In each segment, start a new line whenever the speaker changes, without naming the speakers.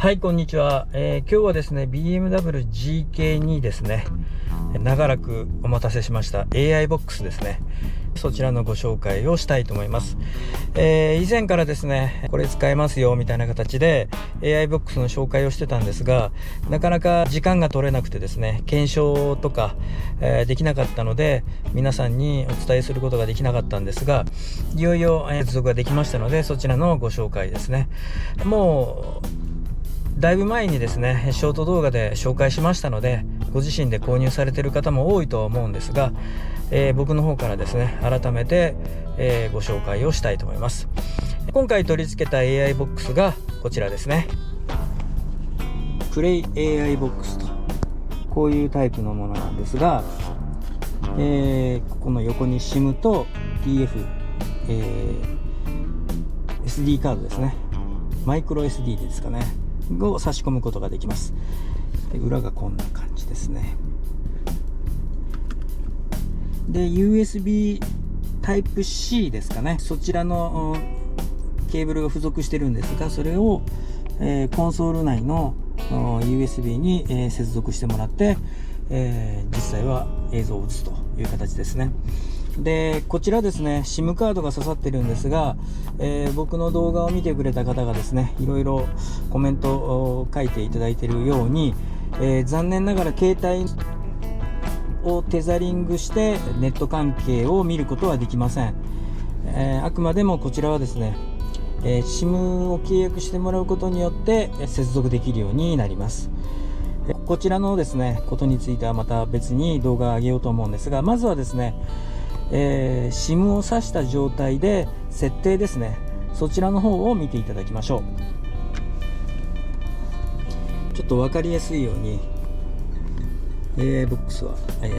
はい、こんにちは。今日はですね、BMW GK にですね、長らくお待たせしました AI ボックスですね。そちらのご紹介をしたいと思います。以前からですね、これ使えますよみたいな形で AI ボックスの紹介をしてたんですが、なかなか時間が取れなくてですね、検証とか、できなかったので、皆さんにお伝えすることができなかったんですが、いよいよ接続ができましたので、そちらのご紹介ですね。もうだいぶ前にですね、ショート動画で紹介しましたので、ご自身で購入されている方も多いとは思うんですが、僕の方からですね、改めて、ご紹介をしたいと思います。今回取り付けた AI ボックスがこちらですね。プレイ AI ボックスと、こういうタイプのものなんですが、この横に SIM と TF、SD カードですね。マイクロ SD ですかね。を差し込むことができます。で、裏がこんな感じですね。で USB Type-C ですかね、そちらのケーブルが付属してるんですが、それを、コンソール内の USB に、接続してもらって、実際は映像を映すという形ですね。でこちらですね、 SIM カードが刺さってるんですが、僕の動画を見てくれた方がですね、いろいろコメントを書いていただいているように、残念ながら携帯をテザリングしてネット関係を見ることはできません。あくまでもこちらはですね、SIM を契約してもらうことによって接続できるようになります。こちらのですねことについてはまた別に動画を上げようと思うんですが、まずはですね、SIM を挿した状態で設定ですね、そちらの方を見ていただきましょう。ちょっと分かりやすいように AI ボックスは、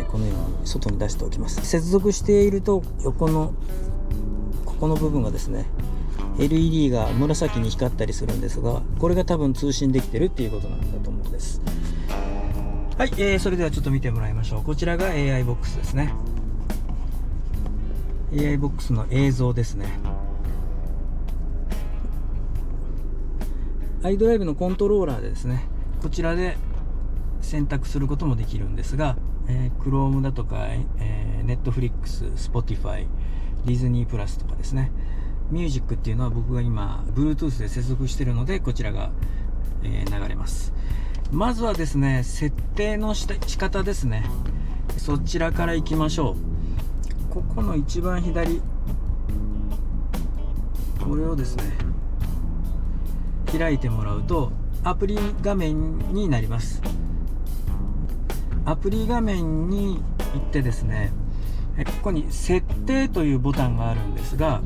このように外に出しておきます。接続していると横のここの部分がですね LED が紫に光ったりするんですが、これが多分通信できてるっていうことなんだと思うんです。はい、それではちょっと見てもらいましょう。こちらが AI ボックスですね。 AI ボックスの映像ですね。iDrive のコントローラーでですね、こちらで選択することもできるんですが、Chrome だとか、Netflix、Spotify、Disney プラスとかですね、ミュージックっていうのは僕が今 Bluetooth で接続しているので、こちらが、流れます。まずはですね、設定の仕方ですね、そちらからいきましょう。ここの一番左、これをですね開いてもらうとアプリ画面になります。アプリ画面に行ってですね、ここに設定というボタンがあるんですが、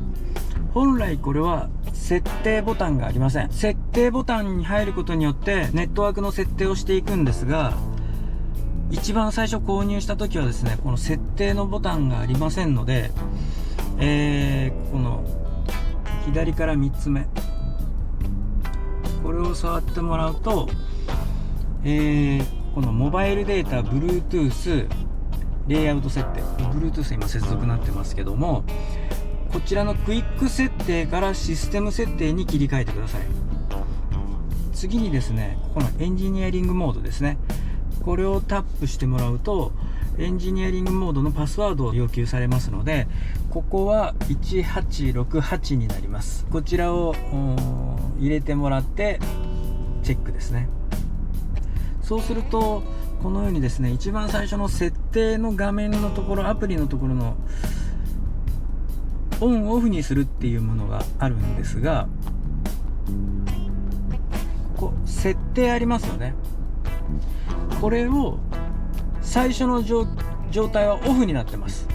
本来これは設定ボタンがありません。設定ボタンに入ることによってネットワークの設定をしていくんですが、一番最初購入した時はですね、この設定のボタンがありませんので、この左から3つ目、これを触ってもらうと、このモバイルデータ Bluetooth レイアウト設定、 Bluetooth 今接続になってますけども、こちらのクイック設定からシステム設定に切り替えてください。次にですね、ここのエンジニアリングモードですね、これをタップしてもらうとエンジニアリングモードのパスワードを要求されますので、ここは1868になります。こちらを入れてもらってチェックですね。そうするとこのようにですね、一番最初の設定の画面のところ、アプリのところのオンオフにするっていうものがあるんですが、ここ設定ありますよね。これを最初の状態はオフになってます。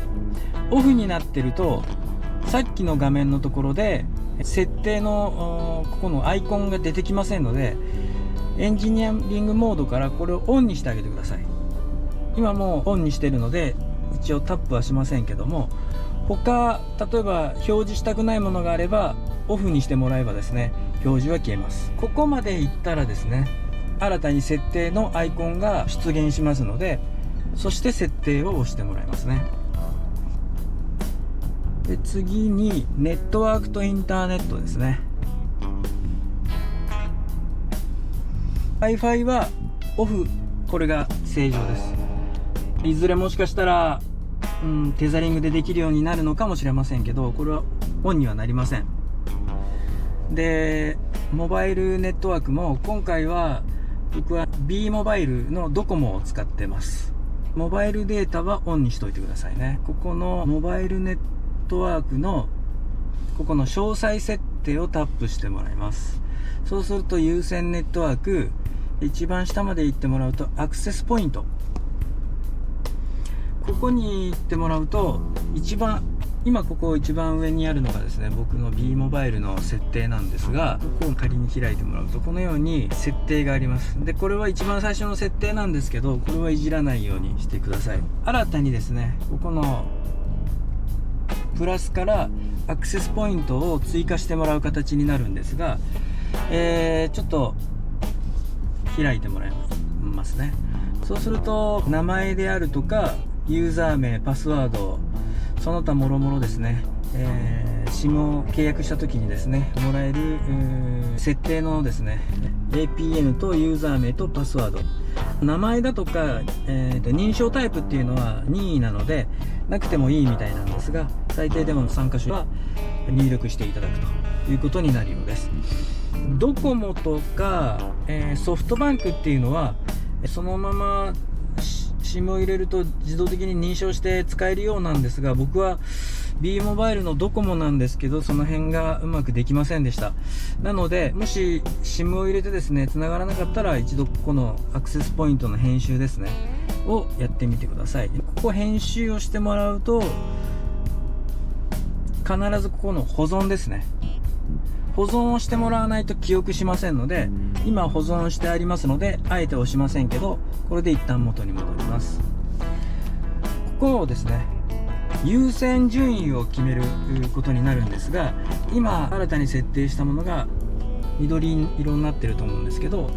オフになってるとさっきの画面のところで設定のここのアイコンが出てきませんので、エンジニアリングモードからこれをオンにしてあげてください。今もうオンにしてるので一応タップはしませんけども、他例えば表示したくないものがあればオフにしてもらえばですね、表示は消えます。ここまでいったらですね、新たに設定のアイコンが出現しますので、そして設定を押してもらいますね。で次にネットワークとインターネットですね。Wi-Fi はオフ、これが正常です。いずれもしかしたら、テザリングでできるようになるのかもしれませんけど、これはオンにはなりません。で、モバイルネットワークも今回は僕は B モバイルのドコモを使ってます。モバイルデータはオンにしといてくださいね。ここのモバイルネットワークのここの詳細設定をタップしてもらいます。そうすると有線ネットワーク、一番下まで行ってもらうとアクセスポイント、ここに行ってもらうと今ここ一番上にあるのがですね、僕の B モバイルの設定なんですが、ここを仮に開いてもらうとこのように設定があります。でこれは一番最初の設定なんですけど、これはいじらないようにしてください。新たにですね、ここのプラスからアクセスポイントを追加してもらう形になるんですが、ちょっと開いてもらいますね。そうすると名前であるとかユーザー名、パスワード、その他もろもろですね、SIM を契約した時にですねもらえる設定のですね APN とユーザー名とパスワード、名前だとか、認証タイプっていうのは任意なのでなくてもいいみたいなんですが、最低でも3箇所は入力していただくということになるようです。ドコモとか、ソフトバンクっていうのはそのまま SIM を入れると自動的に認証して使えるようなんですが、僕は B モバイルのドコモなんですけど、その辺がうまくできませんでした。なのでもし SIM を入れてですね繋がらなかったら、一度ここのアクセスポイントの編集ですねをやってみてください。ここ編集をしてもらうと必ずここの保存ですね、保存をしてもらわないと記憶しませんので、今保存してありますのであえて押しませんけど、これで一旦元に戻ります。ここをですね優先順位を決めることになるんですが、今新たに設定したものが緑色になってると思うんですけど、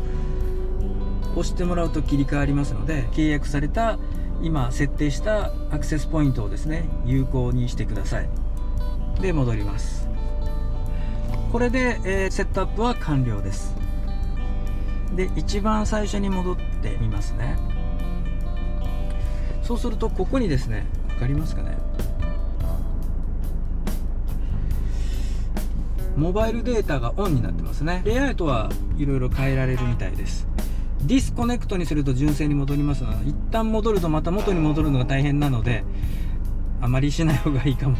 押してもらうと切り替わりますので、契約された今設定したアクセスポイントをですね有効にしてください。で戻ります。これで、セットアップは完了です。で一番最初に戻ってみますね。そうするとここにですね、分かりますかね、モバイルデータがオンになってますね。レイアウトはいろいろ変えられるみたいです。ディスコネクトにすると純正に戻りますので、一旦戻るとまた元に戻るのが大変なのであまりしない方がいいかも。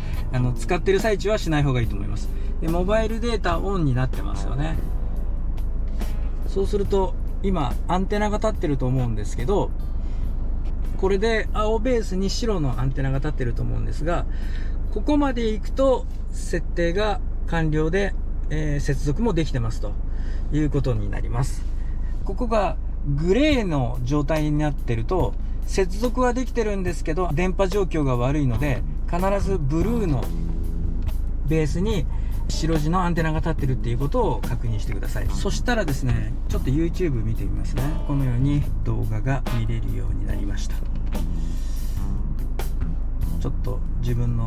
使ってる最中はしない方がいいと思います。でモバイルデータオンになってますよね。そうすると今アンテナが立ってると思うんですけど、これで青ベースに白のアンテナが立ってると思うんですが、ここまで行くと設定が完了で、接続もできてますということになります。ここがグレーの状態になってると接続はできてるんですけど電波状況が悪いので、必ずブルーのベースに白地のアンテナが立ってるっていうことを確認してください。そしたらですね、ちょっと YouTube 見てみますね。このように動画が見れるようになりました。ちょっと自分の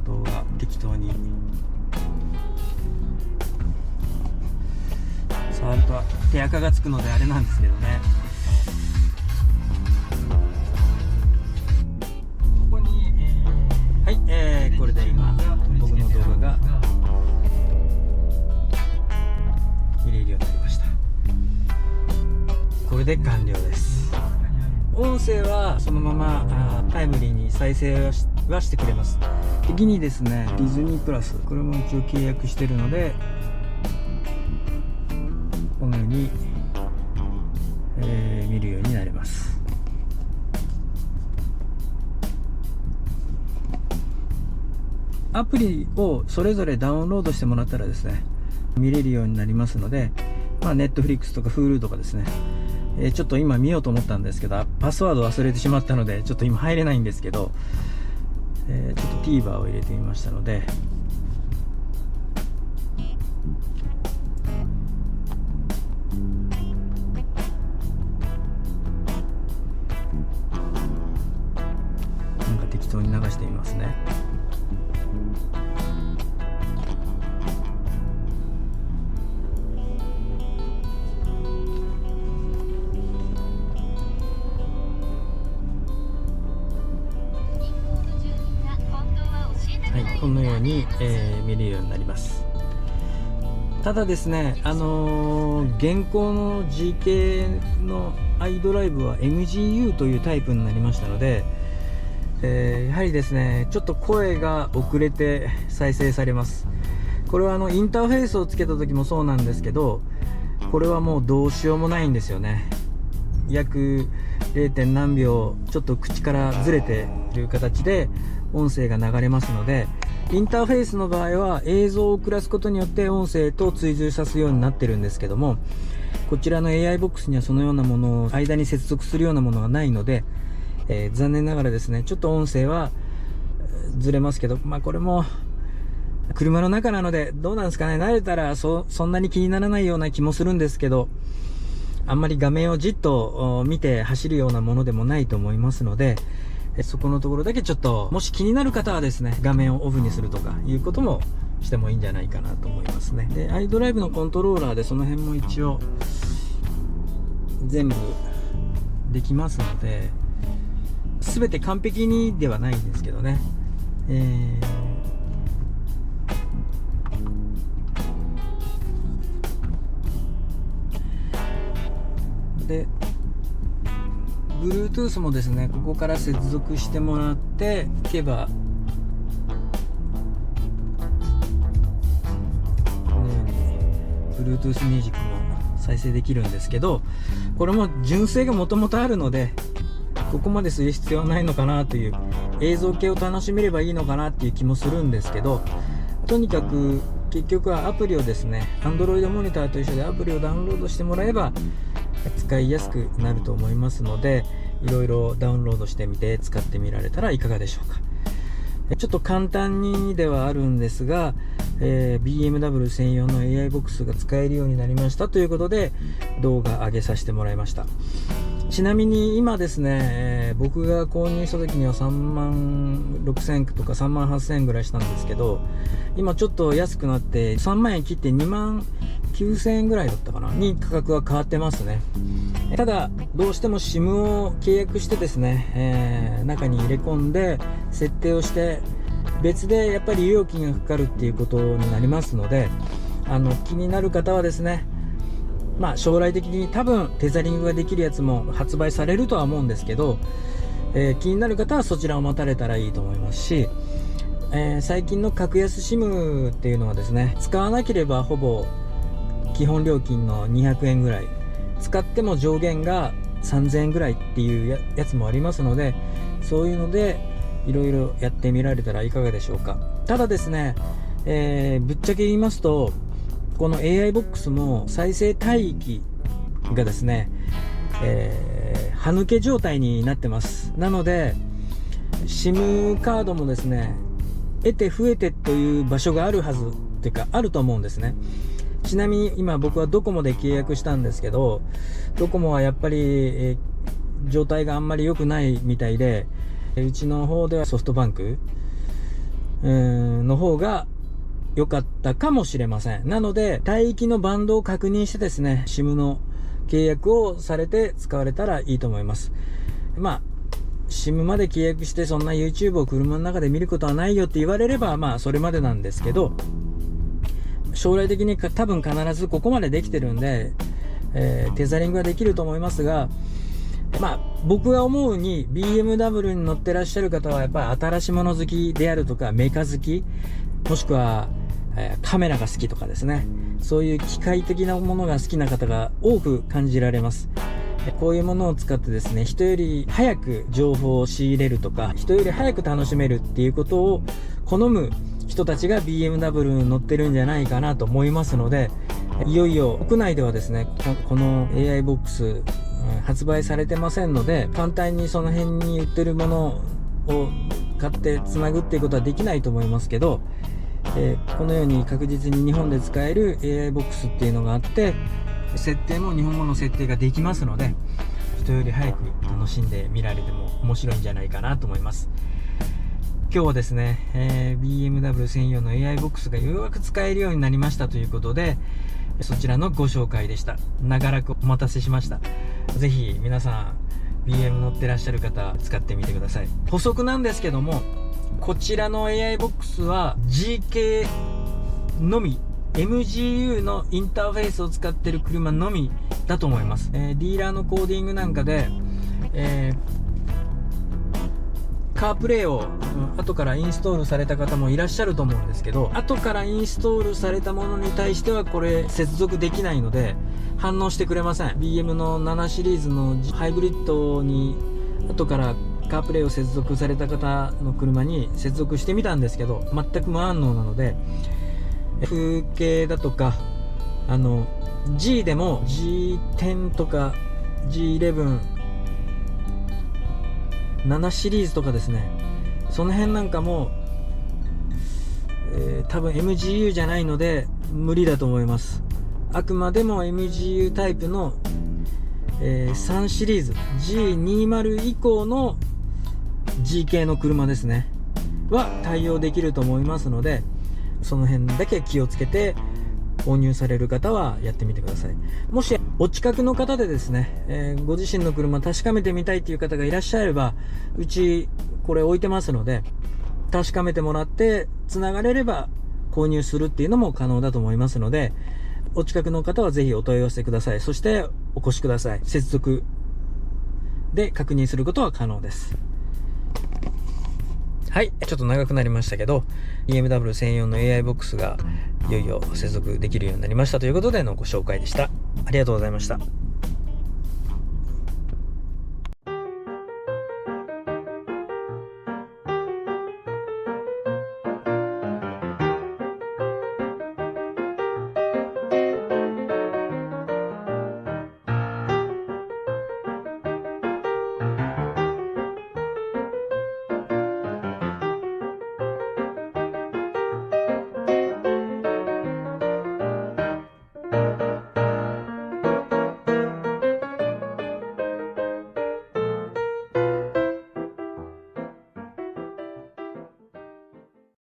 動画適当に触ると手垢がつくのであれなんですけどね、ここに、はい、これで今僕の動画が見れるようになりました。これで完了です。音声はそのままタイムリーに再生はしてくれます。次にですね、ディズニープラス、これも一応契約してるのでこのように、見るようになります。アプリをそれぞれダウンロードしてもらったらですね見れるようになりますので、Netflix とか Hulu とかですね、ちょっと今見ようと思ったんですけどパスワード忘れてしまったのでちょっと今入れないんですけど、ちょっと TVer を入れてみましたので、なんか適当に流してみますね。このように、見るようになります。ただですね、現行の GK の iDrive は MGU というタイプになりましたので、やはりですね、ちょっと声が遅れて再生されます。これはインターフェースをつけた時もそうなんですけど、これはもうどうしようもないんですよね。約 0. 何秒ちょっと口からずれている形で音声が流れますので、インターフェースの場合は映像を送らすことによって音声と追随さすようになってるんですけども、こちらの AI ボックスにはそのようなものを間に接続するようなものはないので、残念ながらですね、ちょっと音声はずれますけど、これも車の中なのでどうなんですかね。慣れたらそんなに気にならないような気もするんですけど、あんまり画面をじっと見て走るようなものでもないと思いますので、そこのところだけちょっと、もし気になる方はですね、画面をオフにするとかいうこともしてもいいんじゃないかなと思いますね。で、iDrive のコントローラーでその辺も一応全部できますので、全て完璧にではないんですけどね。で、Bluetooth もですね、ここから接続してもらっていけば、このように Bluetooth ミュージックも再生できるんですけど、これも純正がもともとあるので、ここまでする必要はないのかなという、映像系を楽しめればいいのかなっていう気もするんですけど、とにかく結局はアプリをですね、Android モニターと一緒でアプリをダウンロードしてもらえば使いやすくなると思いますので、いろいろダウンロードしてみて使ってみられたらいかがでしょうか。ちょっと簡単にではあるんですが、BMW 専用の AI ボックスが使えるようになりましたということで動画上げさせてもらいました。ちなみに今ですね、僕が購入した時には3万6000円とか3万8000円ぐらいしたんですけど、今ちょっと安くなって3万円切って2万9000円ぐらいだったかなに価格は変わってますね。ただどうしても SIM を契約してですね、中に入れ込んで設定をして別でやっぱり料金がかかるっていうことになりますので、気になる方はですね、将来的に多分テザリングができるやつも発売されるとは思うんですけど、気になる方はそちらを待たれたらいいと思いますし、最近の格安 SIM っていうのはですね、使わなければほぼ基本料金の200円ぐらい、使っても上限が3000円ぐらいっていうやつもありますので、そういうのでいろいろやってみられたらいかがでしょうか。ただですね、ぶっちゃけ言いますと、この AI ボックスも再生帯域がですね、歯抜け状態になってます。なので SIM カードもですね、得て増えてという場所があるはずっていうかあると思うんですね。ちなみに今僕はドコモで契約したんですけど、ドコモはやっぱり、状態があんまり良くないみたいで、うちの方ではソフトバンクの方が良かったかもしれません。なので帯域のバンドを確認してですね、 SIM の契約をされて使われたらいいと思います。SIM まで契約してそんな YouTube を車の中で見ることはないよって言われればそれまでなんですけど、将来的に多分必ずここまでできてるんで、テザリングはできると思いますが、僕が思うに BMW に乗ってらっしゃる方はやっぱり新しいもの好きであるとか、メカ好き、もしくは、カメラが好きとかですね、そういう機械的なものが好きな方が多く感じられます。こういうものを使ってですね、人より早く情報を仕入れるとか、人より早く楽しめるっていうことを好む人たちが BMW に乗ってるんじゃないかなと思いますので、いよいよ国内ではですね、この AI ボックス発売されてませんので、簡単にその辺に売ってるものを買ってつなぐっていうことはできないと思いますけど、このように確実に日本で使える AI ボックスっていうのがあって、設定も日本語の設定ができますので、人より早く楽しんで見られても面白いんじゃないかなと思います。今日はですね、BMW 専用の AI ボックスがようやく使えるようになりましたということで、そちらのご紹介でした。長らくお待たせしました。ぜひ皆さん BM 乗ってらっしゃる方使ってみてください。補足なんですけども、こちらの AI ボックスは GK のみ、 MGU のインターフェースを使っている車のみだと思います。ディーラーのコーディングなんかで、カープレイを、後からインストールされた方もいらっしゃると思うんですけど、後からインストールされたものに対してはこれ接続できないので反応してくれません。 BM の7シリーズのハイブリッドに後からカープレイを接続された方の車に接続してみたんですけど、全く無反応なので、風景だとかG でも G10 とか G11、7シリーズとかですね、その辺なんかも、多分 MGU じゃないので無理だと思います。あくまでも MGU タイプの、3シリーズ G20 以降の G 系の車ですねは対応できると思いますので、その辺だけ気をつけて購入される方はやってみてください。もしお近くの方でですね、ご自身の車確かめてみたいという方がいらっしゃれば、うちこれ置いてますので確かめてもらってつながれれば購入するっていうのも可能だと思いますので、お近くの方はぜひお問い合わせください。そしてお越しください。接続で確認することは可能です。はい、ちょっと長くなりましたけど、BMW 専用の AI ボックスがいよいよ接続できるようになりましたということでのご紹介でした。ありがとうございました。